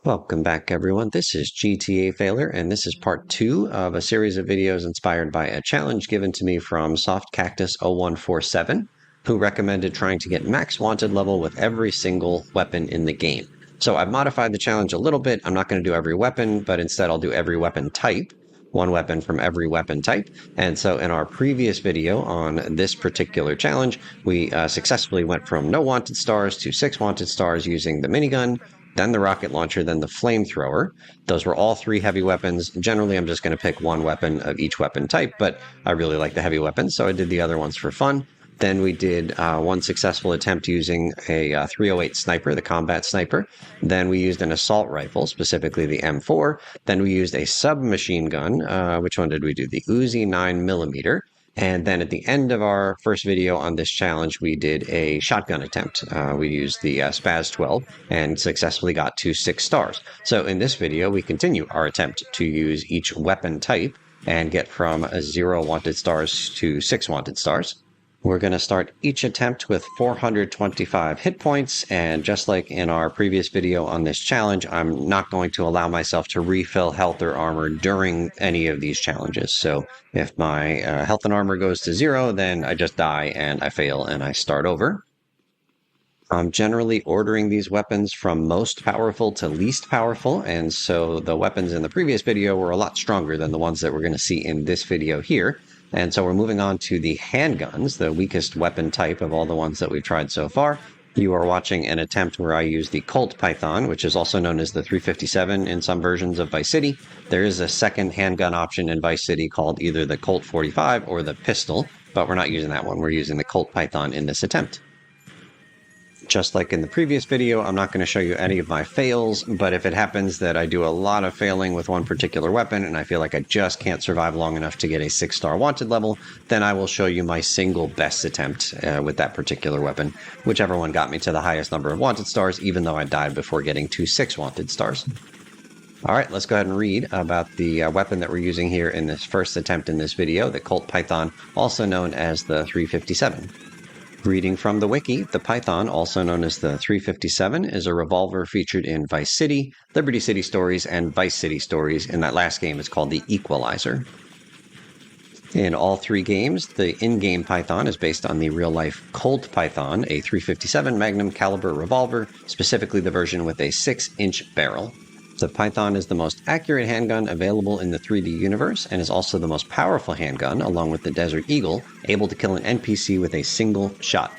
Welcome back, everyone. This is GTA Failure, and this is part 2 of a series of videos inspired by a challenge given to me from Soft Cactus 0147, who recommended trying to get max wanted level with every single weapon in the game. So I've modified the challenge a little bit. I'm not going to do every weapon, but instead I'll do every weapon type, one weapon from every weapon type. And so in our previous video on this particular challenge, we successfully went from no wanted stars to 6 wanted stars using the minigun, then the rocket launcher, then the flamethrower. Those were all 3 heavy weapons. Generally, I'm just going to pick one weapon of each weapon type, but I really like the heavy weapons, so I did the other ones for fun. Then we did one successful attempt using a 308 sniper, the combat sniper. Then we used an assault rifle, specifically the M4. Then we used a submachine gun. Which one did we do? The Uzi 9mm. And then at the end of our first video on this challenge, we did a shotgun attempt. We used the Spaz 12 and successfully got to 6 stars. So in this video, we continue our attempt to use each weapon type and get from 0 wanted stars to 6 wanted stars. We're going to start each attempt with 425 hit points, and just like in our previous video on this challenge, I'm not going to allow myself to refill health or armor during any of these challenges. So if my health and armor goes to 0, then I just die and I fail and I start over. I'm generally ordering these weapons from most powerful to least powerful, and so the weapons in the previous video were a lot stronger than the ones that we're going to see in this video here. And so we're moving on to the handguns, the weakest weapon type of all the ones that we've tried so far. You are watching an attempt where I use the Colt Python, which is also known as the 357 in some versions of Vice City. There is a second handgun option in Vice City called either the Colt 45 or the pistol, but we're not using that one. We're using the Colt Python in this attempt. Just like in the previous video, I'm not going to show you any of my fails, but if it happens that I do a lot of failing with one particular weapon and I feel like I just can't survive long enough to get a 6-star wanted level, then I will show you my single best attempt with that particular weapon, whichever one got me to the highest number of wanted stars, even though I died before getting to 6 wanted stars. All right, let's go ahead and read about the weapon that we're using here in this first attempt in this video, the Colt Python, also known as the 357. Reading from the wiki, the Python, also known as the 357, is a revolver featured in Vice City, Liberty City Stories, and Vice City Stories. In that last game, it's called the Equalizer. In all 3 games, the in-game Python is based on the real-life Colt Python, a 357 Magnum caliber revolver, specifically the version with a 6-inch barrel. The Python is the most accurate handgun available in the 3D universe and is also the most powerful handgun, along with the Desert Eagle, able to kill an NPC with a single shot.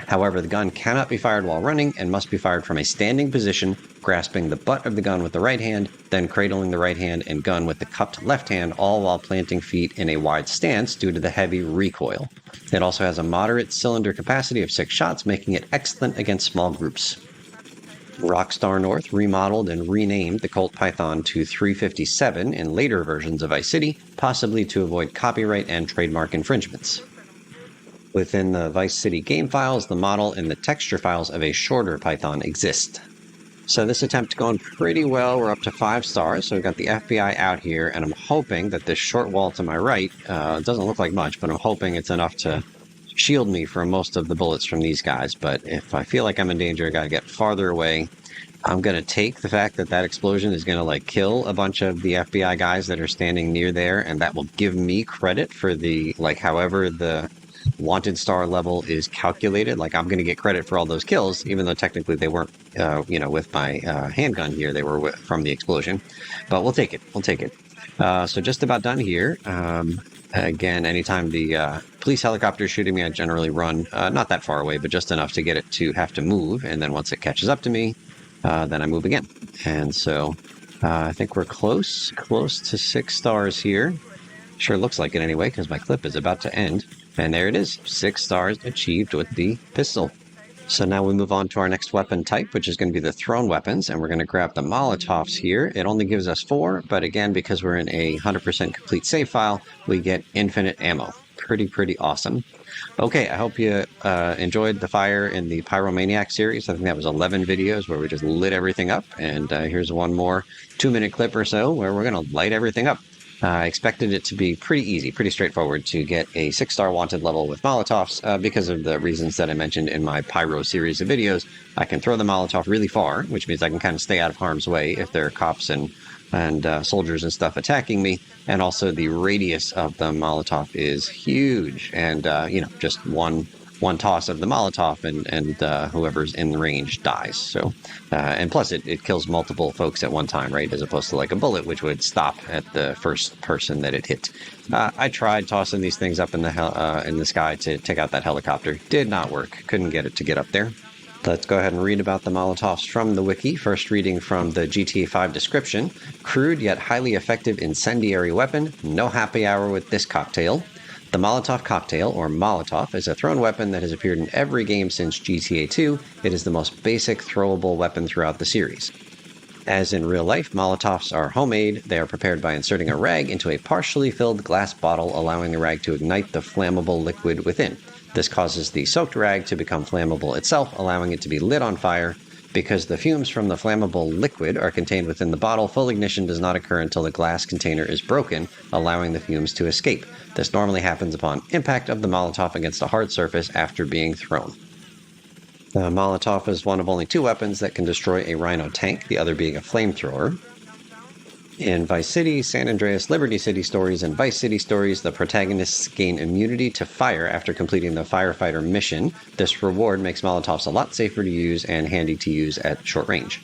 However, the gun cannot be fired while running and must be fired from a standing position, grasping the butt of the gun with the right hand, then cradling the right hand and gun with the cupped left hand, all while planting feet in a wide stance due to the heavy recoil. It also has a moderate cylinder capacity of 6 shots, making it excellent against small groups. Rockstar North remodeled and renamed the Colt Python to 357 in later versions of Vice City, possibly to avoid copyright and trademark infringements. Within the Vice City game files, the model and the texture files of a shorter Python exist. So this attempt going pretty well. We're up to 5 stars, so we've got the FBI out here, and I'm hoping that this short wall to my right, doesn't look like much, but I'm hoping it's enough to shield me from most of the bullets from these guys. But if I feel like I'm in danger, I gotta get farther away. I'm gonna take the fact that that explosion is gonna kill a bunch of the FBI guys that are standing near there, and that will give me credit for the however the wanted star level is calculated. I'm gonna get credit for all those kills, even though technically they weren't with my handgun here. They were from the explosion, but we'll take it. So just about done here. Again, anytime the police helicopter is shooting me, I generally run not that far away, but just enough to get it to have to move. And then once it catches up to me, then I move again. And so I think we're close to 6 stars here. Sure looks like it anyway, because my clip is about to end. And there it is, 6 stars achieved with the pistol. So now we move on to our next weapon type, which is going to be the thrown weapons, and we're going to grab the Molotovs here. It only gives us 4, but again, because we're in a 100% complete save file, we get infinite ammo. Pretty awesome. Okay, I hope you enjoyed the fire in the Pyromaniac series. I think that was 11 videos where we just lit everything up, and here's one more 2-minute clip or so where we're going to light everything up. I expected it to be pretty easy, pretty straightforward to get a 6-star wanted level with Molotovs because of the reasons that I mentioned in my Pyro series of videos. I can throw the Molotov really far, which means I can kind of stay out of harm's way if there are cops and soldiers and stuff attacking me. And also the radius of the Molotov is huge, and just one toss of the Molotov and whoever's in the range dies. So, and plus it kills multiple folks at one time, right? As opposed to like a bullet, which would stop at the first person that it hit. I tried tossing these things up in the sky to take out that helicopter. Did not work. Couldn't get it to get up there. Let's go ahead and read about the Molotovs from the wiki. First reading from the GTA 5 description. Crude yet highly effective incendiary weapon. No happy hour with this cocktail. The Molotov cocktail, or Molotov, is a thrown weapon that has appeared in every game since GTA 2. It is the most basic throwable weapon throughout the series. As in real life, Molotovs are homemade. They are prepared by inserting a rag into a partially filled glass bottle, allowing the rag to ignite the flammable liquid within. This causes the soaked rag to become flammable itself, allowing it to be lit on fire. Because the fumes from the flammable liquid are contained within the bottle, full ignition does not occur until the glass container is broken, allowing the fumes to escape. This normally happens upon impact of the Molotov against a hard surface after being thrown. The Molotov is one of only 2 weapons that can destroy a Rhino tank, the other being a flamethrower. In Vice City, San Andreas, Liberty City Stories, and Vice City Stories, the protagonists gain immunity to fire after completing the firefighter mission. This reward makes Molotovs a lot safer to use and handy to use at short range.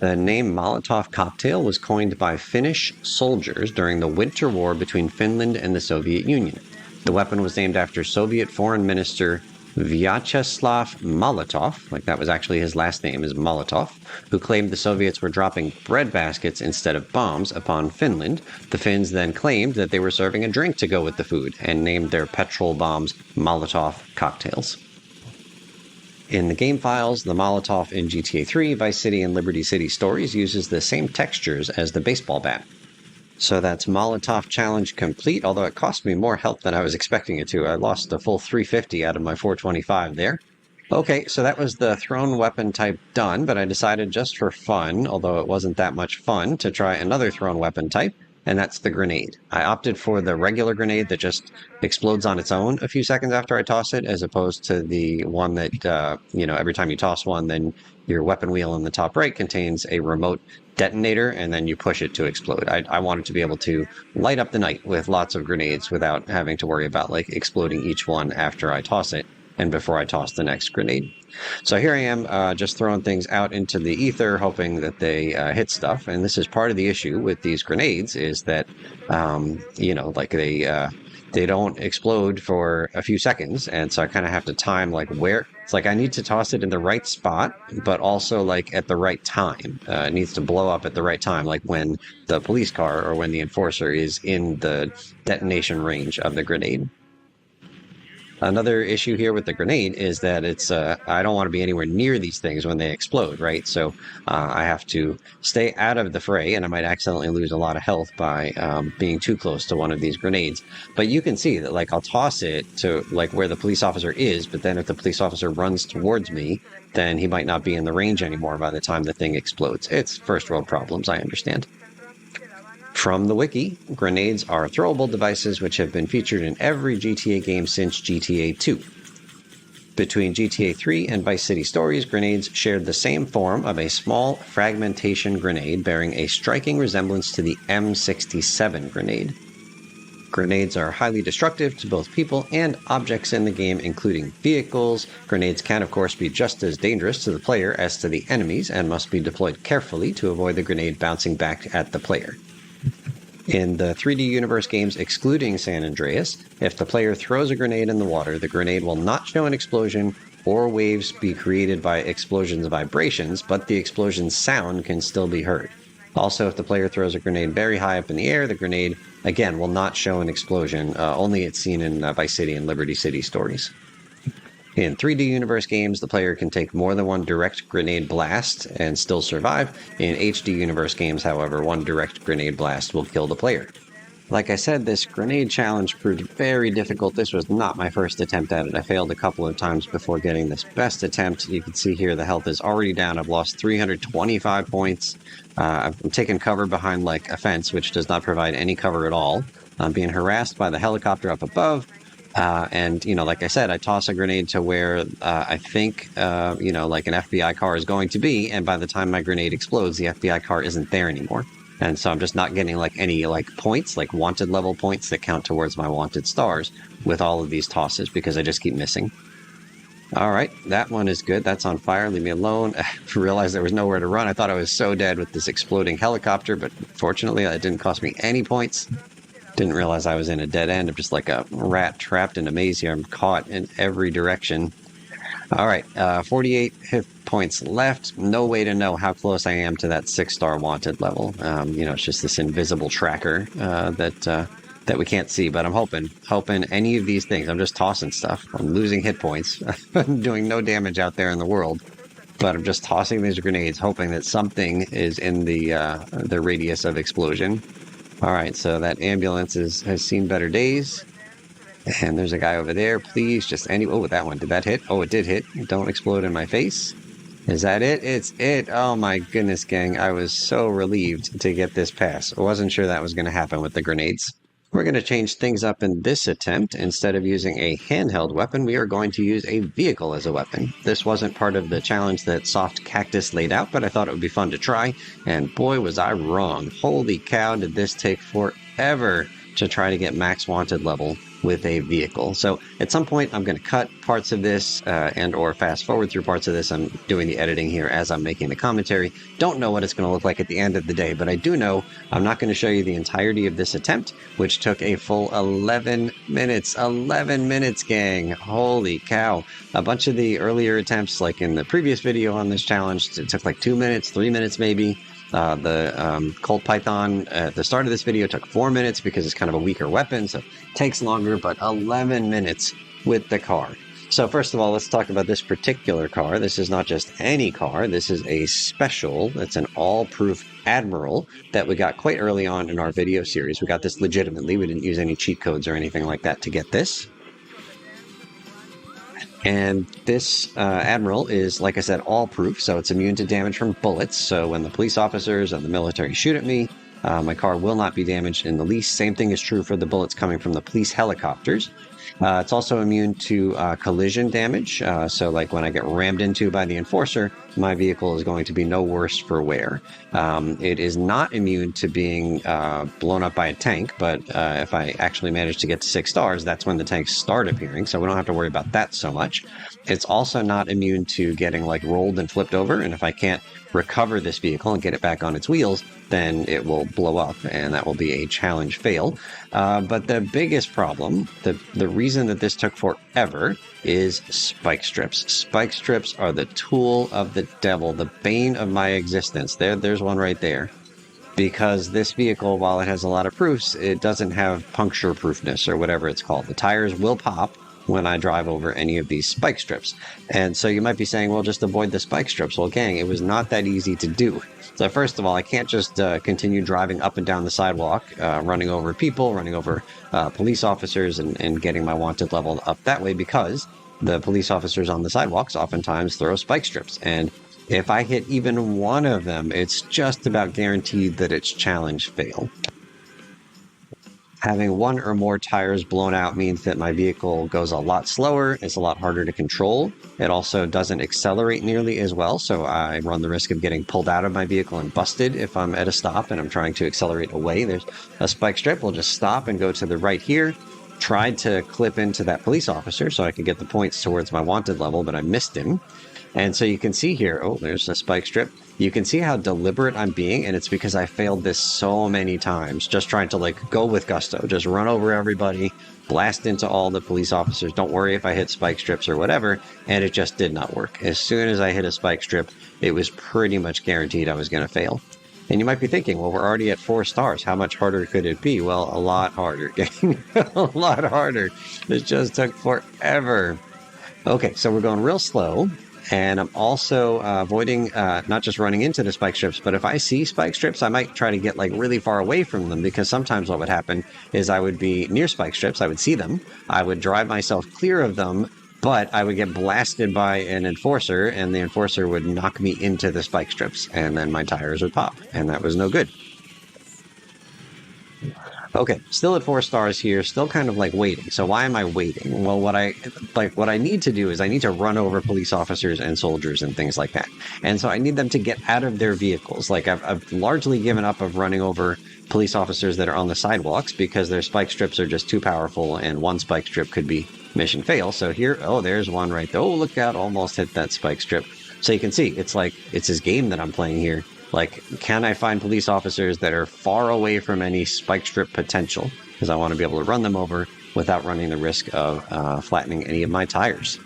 The name Molotov cocktail was coined by Finnish soldiers during the Winter War between Finland and the Soviet Union. The weapon was named after Soviet Foreign Minister Vyacheslav Molotov, like that was actually his last name, is Molotov, who claimed the Soviets were dropping bread baskets instead of bombs upon Finland. The Finns then claimed that they were serving a drink to go with the food and named their petrol bombs Molotov cocktails. In the game files, the Molotov in GTA 3, Vice City, and Liberty City Stories uses the same textures as the baseball bat. So that's Molotov challenge complete, although it cost me more health than I was expecting it to. I lost a full 350 out of my 425 there. Okay, so that was the thrown weapon type done, but I decided just for fun, although it wasn't that much fun, to try another thrown weapon type, and that's the grenade. I opted for the regular grenade that just explodes on its own a few seconds after I toss it, as opposed to the one that, every time you toss one, then your weapon wheel in the top right contains a remote detonator, and then you push it to explode. I wanted to be able to light up the night with lots of grenades without having to worry about like exploding each one after I toss it and before I toss the next grenade. So here I am, just throwing things out into the ether, hoping that they hit stuff. And this is part of the issue with these grenades is that, they don't explode for a few seconds. And so I kind of have to time like where it's like I need to toss it in the right spot, but also like at the right time. It needs to blow up at the right time, like when the police car or when the enforcer is in the detonation range of the grenade. Another issue here with the grenade is that it's I don't want to be anywhere near these things when they explode, right? So I have to stay out of the fray, and I might accidentally lose a lot of health by being too close to one of these grenades. But you can see that like I'll toss it to like where the police officer is, but then if the police officer runs towards me, then he might not be in the range anymore by the time the thing explodes. It's first world problems, I understand. From the wiki, grenades are throwable devices which have been featured in every GTA game since GTA 2. Between GTA 3 and Vice City Stories, grenades shared the same form of a small fragmentation grenade bearing a striking resemblance to the M67 grenade. Grenades are highly destructive to both people and objects in the game, including vehicles. Grenades can, of course, be just as dangerous to the player as to the enemies and must be deployed carefully to avoid the grenade bouncing back at the player. In the 3D universe games excluding San Andreas, if the player throws a grenade in the water, the grenade will not show an explosion or waves be created by explosion's vibrations, but the explosion's sound can still be heard. Also, if the player throws a grenade very high up in the air, the grenade, again, will not show an explosion. Only it's seen in Vice City and Liberty City Stories. In 3D universe games, the player can take more than one direct grenade blast and still survive. In HD universe games, however, one direct grenade blast will kill the player. Like I said, this grenade challenge proved very difficult. This was not my first attempt at it. I failed a couple of times before getting this best attempt. You can see here the health is already down. I've lost 325 points. I'm taking cover behind like a fence, which does not provide any cover at all. I'm being harassed by the helicopter up above. And, you know, like I said, I toss a grenade to where I think, you know, like an FBI car is going to be. And by the time my grenade explodes, the FBI car isn't there anymore. And so I'm just not getting like any like points, like wanted level points that count towards my wanted stars with all of these tosses because I just keep missing. All right, that one is good. That's on fire. Leave me alone. I realized there was nowhere to run. I thought I was so dead with this exploding helicopter, but fortunately it didn't cost me any points. Didn't realize I was in a dead end. I'm just like a rat trapped in a maze here. I'm caught in every direction. All right, 48 hit points left. No way to know how close I am to that 6-star wanted level. You know, it's just this invisible tracker that we can't see. But I'm hoping any of these things. I'm just tossing stuff. I'm losing hit points. I'm doing no damage out there in the world, but I'm just tossing these grenades, hoping that something is in the radius of explosion. All right, so that ambulance has seen better days. And there's a guy over there. Please, just any... Oh, that one. Did that hit? Oh, it did hit. Don't explode in my face. Is that it? It's it. Oh, my goodness, gang. I was so relieved to get this pass. I wasn't sure that was going to happen with the grenades. We're going to change things up in this attempt. Instead of using a handheld weapon, we are going to use a vehicle as a weapon. This wasn't part of the challenge that Soft Cactus laid out, but I thought it would be fun to try. And boy, was I wrong. Holy cow, did this take forever to try to get max wanted level with a vehicle. So at some point I'm going to cut parts of this and or fast forward through parts of this. I'm doing the editing here as I'm making the commentary. Don't know what it's going to look like at the end of the day, but I do know I'm not going to show you the entirety of this attempt, which took a full 11 minutes. 11 minutes, gang. Holy cow. A bunch of the earlier attempts, like in the previous video on this challenge, it took like 2 minutes, 3 minutes maybe. The Colt Python at the start of this video took 4 minutes because it's kind of a weaker weapon, so it takes longer, but 11 minutes with the car. So first of all, let's talk about this particular car. This is not just any car. This is a special. It's an all-proof Admiral that we got quite early on in our video series. We got this legitimately. We didn't use any cheat codes or anything like that to get this. And this Admiral is, like I said, all-proof, so it's immune to damage from bullets. So when the police officers and the military shoot at me, my car will not be damaged in the least. Same thing is true for the bullets coming from the police helicopters. It's also immune to collision damage. So like when I get rammed into by the enforcer, my vehicle is going to be no worse for wear. It is not immune to being blown up by a tank, but if I actually manage to get to 6 stars, that's when the tanks start appearing, so we don't have to worry about that so much. It's also not immune to getting like rolled and flipped over, and if I can't recover this vehicle and get it back on its wheels, then it will blow up, and that will be a challenge fail. But the biggest problem, the reason that this took forever, is spike strips. Spike strips are the tool of the devil, the bane of my existence. There's one right there. Because this vehicle, while it has a lot of proofs, it doesn't have puncture proofness or whatever it's called. The tires will pop when I drive over any of these spike strips. And so you might be saying, well, just avoid the spike strips. Well, gang, it was not that easy to do. So first of all, I can't just continue driving up and down the sidewalk, running over people, running over police officers, and getting my wanted level up that way, because the police officers on the sidewalks oftentimes throw spike strips. And if I hit even one of them, it's just about guaranteed that it's challenge fail. Having one or more tires blown out means that my vehicle goes a lot slower, it's a lot harder to control. It also doesn't accelerate nearly as well, so I run the risk of getting pulled out of my vehicle and busted if I'm at a stop and I'm trying to accelerate away. There's a spike strip. We'll just stop and go to the right here. Tried to clip into that police officer so I could get the points towards my wanted level, but I missed him. And so you can see here, oh, there's a spike strip. You can see how deliberate I'm being, and it's because I failed this so many times, just trying to like go with gusto, just run over everybody, blast into all the police officers. Don't worry if I hit spike strips or whatever, and it just did not work. As soon as I hit a spike strip, it was pretty much guaranteed I was going to fail. And you might be thinking, well, we're already at 4 stars. How much harder could it be? Well, a lot harder, gang. A lot harder. It just took forever. Okay, so we're going real slow. And I'm also avoiding not just running into the spike strips, but if I see spike strips, I might try to get like really far away from them, because sometimes what would happen is I would be near spike strips, I would see them, I would drive myself clear of them, but I would get blasted by an enforcer, and the enforcer would knock me into the spike strips, and then my tires would pop, and that was no good. Okay, still at 4 stars here, still kind of like waiting. So why am I waiting? Well, what I need to do is I need to run over police officers and soldiers and things like that. And so I need them to get out of their vehicles. Like I've largely given up of running over police officers that are on the sidewalks, because their spike strips are just too powerful, and one spike strip could be mission fail. So here, oh, there's one right there. Oh, look out, almost hit that spike strip. So you can see, it's like, it's this game that I'm playing here. Like, can I find police officers that are far away from any spike strip potential? Because I want to be able to run them over without running the risk of flattening any of my tires.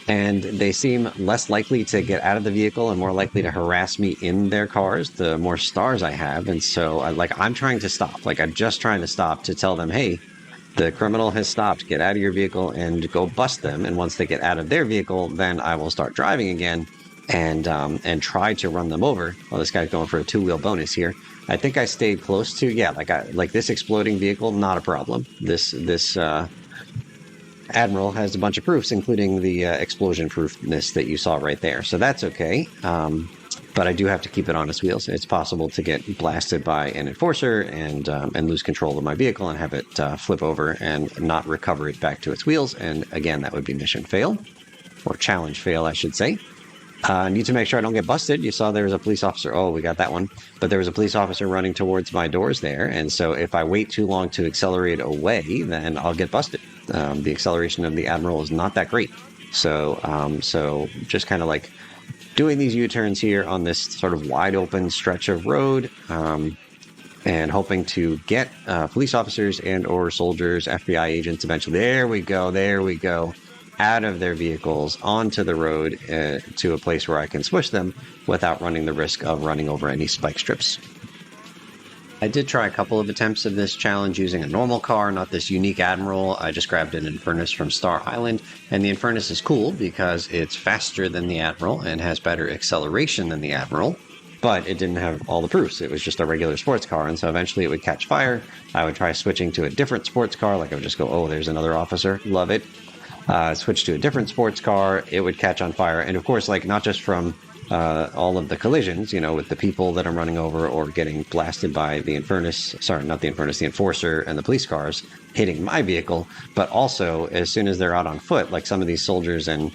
And they seem less likely to get out of the vehicle and more likely to harass me in their cars the more stars I have. And so, I'm trying to stop. Like, I'm just trying to stop to tell them, hey, the criminal has stopped. Get out of your vehicle and go bust them. And once they get out of their vehicle, then I will start driving again and try to run them over. Well, this guy's going for a 2-wheel bonus here. I think I stayed close to, yeah, like this exploding vehicle, not a problem. This Admiral has a bunch of proofs, including the explosion proofness that you saw right there. So that's okay. But I do have to keep it on its wheels. It's possible to get blasted by an enforcer and lose control of my vehicle and have it flip over and not recover it back to its wheels. And again, that would be mission fail, or challenge fail, I should say. Need to make sure I don't get busted. You saw there was a police officer. Oh, we got that one. But there was a police officer running towards my doors there. And so if I wait too long to accelerate away, then I'll get busted. The acceleration of the Admiral is not that great. So just kind of like doing these U-turns here on this sort of wide open stretch of road, and hoping to get police officers and or soldiers, FBI agents eventually. There we go. Out of their vehicles onto the road to a place where I can swish them without running the risk of running over any spike strips. I did try a couple of attempts of this challenge using a normal car, not this unique Admiral. I just grabbed an Infernus from Star Island, and the Infernus is cool because it's faster than the Admiral and has better acceleration than the Admiral, but it didn't have all the proofs. It was just a regular sports car, and so eventually it would catch fire. I would try switching to a different sports car, like I would just go, oh, there's another officer, love it. Switch to a different sports car, it would catch on fire. And of course, like, not just from all of the collisions, with the people that I'm running over or getting blasted by the Infernus, sorry, not the Infernus, the Enforcer and the police cars hitting my vehicle, but also as soon as they're out on foot, like some of these soldiers and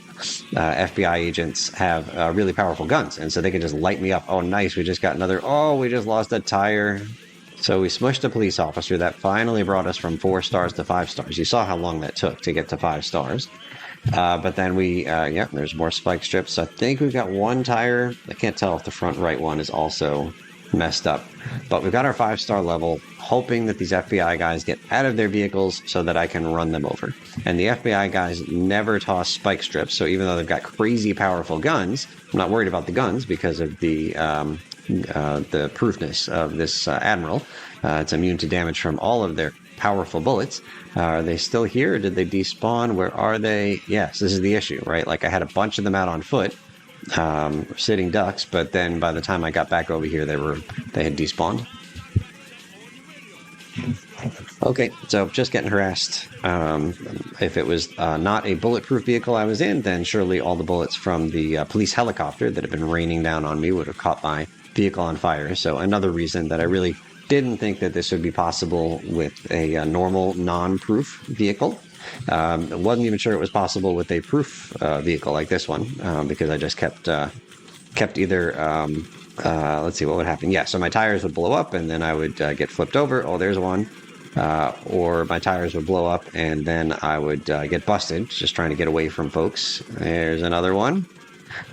FBI agents have really powerful guns. And so they can just light me up. Oh, nice, we just got another, oh, we just lost a tire. So we smushed a police officer. That finally brought us from 4 stars to 5 stars. You saw how long that took to get to 5 stars. But then there's more spike strips. I think we've got one tire. I can't tell if the front right one is also messed up. But we've got our 5-star level, hoping that these FBI guys get out of their vehicles so that I can run them over. And the FBI guys never toss spike strips. So even though they've got crazy powerful guns, I'm not worried about the guns because of the proofness of this Admiral. It's immune to damage from all of their powerful bullets. Are they still here? Did they despawn? Where are they? Yes, this is the issue, right? Like, I had a bunch of them out on foot, sitting ducks, but then by the time I got back over here, they had despawned. Okay, so just getting harassed. If it was not a bulletproof vehicle I was in, then surely all the bullets from the police helicopter that have been raining down on me would have caught my vehicle on fire. So another reason that I really didn't think that this would be possible with a normal non-proof vehicle. Wasn't even sure it was possible with a proof vehicle like this one, because I just kept either let's see what would happen. Yeah, so my tires would blow up and then I would get flipped over. Oh, there's one. Or my tires would blow up and then I would get busted just trying to get away from folks. There's another one.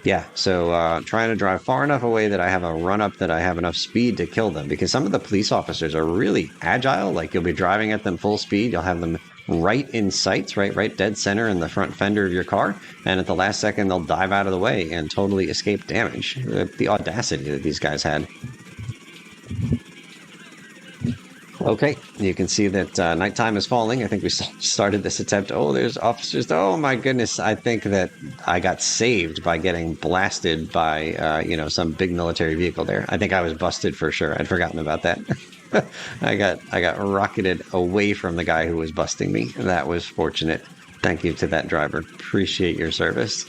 Yeah, so trying to drive far enough away that I have a run-up that I have enough speed to kill them, because some of the police officers are really agile. Like, you'll be driving at them full speed, you'll have them right in sights, right dead center in the front fender of your car, and at the last second they'll dive out of the way and totally escape damage. The audacity that these guys had. Okay, you can see that nighttime is falling. I think we started this attempt. Oh, there's officers. Oh my goodness! I think that I got saved by getting blasted by some big military vehicle there. I think I was busted for sure. I'd forgotten about that. I got rocketed away from the guy who was busting me. That was fortunate. Thank you to that driver. Appreciate your service.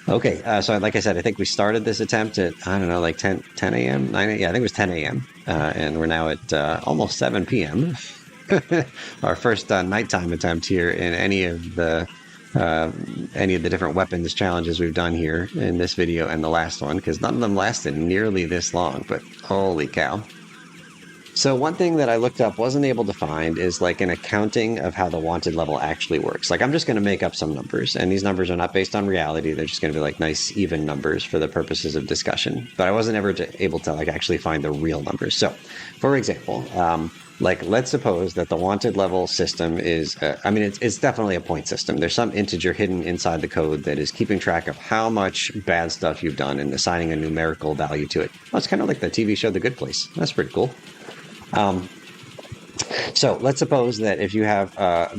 Okay, so like I said, I think we started this attempt at, I don't know, like 10 a.m., 9 a.m. Yeah, I think it was 10 a.m. And we're now at almost 7 p.m. Our first nighttime attempt here in any of the different weapons challenges we've done here in this video and the last one, because none of them lasted nearly this long, but holy cow. So one thing that I looked up, wasn't able to find, is like an accounting of how the wanted level actually works. Like I'm just going to make up some numbers, and these numbers are not based on reality. They're just going to be like nice even numbers for the purposes of discussion. But I wasn't ever able to like actually find the real numbers. So, for example, like let's suppose that the wanted level system is, it's definitely a point system. There's some integer hidden inside the code that is keeping track of how much bad stuff you've done and assigning a numerical value to it. Well, it's kind of like the TV show The Good Place. That's pretty cool. So let's suppose that if you have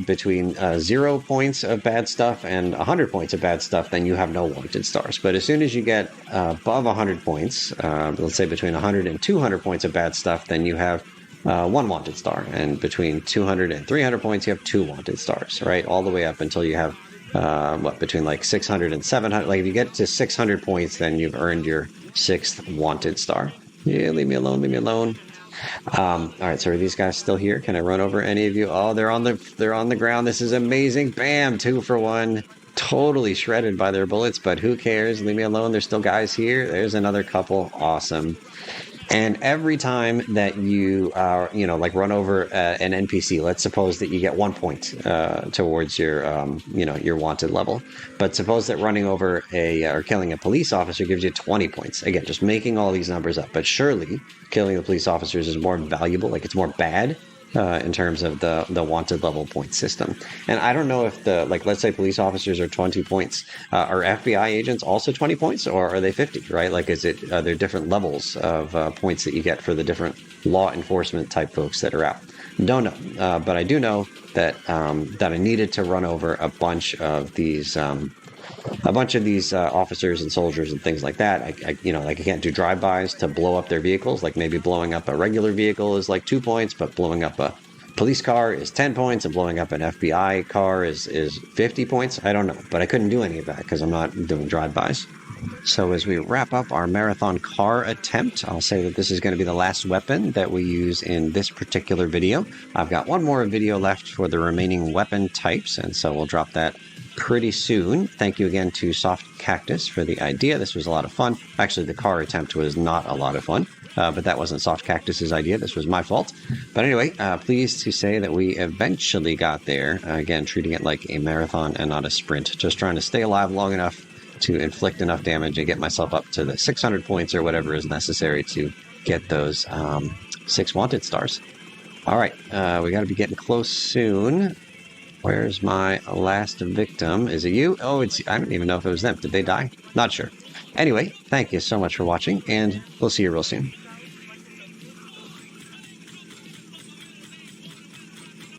between 0 points of bad stuff and 100 points of bad stuff, then you have no wanted stars. But as soon as you get above 100 points, let's say between 100 and 200 points of bad stuff, then you have one wanted star. And between 200 and 300 points, you have 2 wanted stars, right? All the way up until you have, between like 600 and 700. Like if you get to 600 points, then you've earned your 6th wanted star. Yeah, leave me alone, leave me alone. All right, so are these guys still here? Can I run over any of you? Oh, they're on the ground. This is amazing. Bam, 2 for 1. Totally shredded by their bullets, but who cares? Leave me alone. There's still guys here. There's another couple. Awesome. And every time that you like run over an NPC, let's suppose that you get 1 point towards your your wanted level. But suppose that running over or killing a police officer gives you 20 points. Again, just making all these numbers up. But surely killing the police officers is more valuable, like it's more bad in terms of the wanted level point system. And I don't know if let's say police officers are 20 points. Are FBI agents also 20 points, or are they 50, right? Like, are there different levels of points that you get for the different law enforcement type folks that are out? Don't know. But I do know that I needed to run over a bunch of these officers and soldiers and things like that. I can't do drive-bys to blow up their vehicles. Like maybe blowing up a regular vehicle is like 2 points, but blowing up a police car is 10 points, and blowing up an FBI car is 50 points. I don't know, but I couldn't do any of that because I'm not doing drive-bys. So as we wrap up our marathon car attempt, I'll say that this is going to be the last weapon that we use in this particular video. I've got one more video left for the remaining weapon types, and so we'll drop that pretty soon. Thank you again to Soft Cactus for the idea. This was a lot of fun. Actually, the car attempt was not a lot of fun, but that wasn't Soft Cactus's idea. This was my fault. But anyway, pleased to say that we eventually got there. Again, treating it like a marathon and not a sprint. Just trying to stay alive long enough to inflict enough damage and get myself up to the 600 points or whatever is necessary to get those 6 wanted stars. All right, we got to be getting close soon. Where's my last victim? Is it you? Oh, I don't even know if it was them. Did they die? Not sure. Anyway, thank you so much for watching, and we'll see you real soon.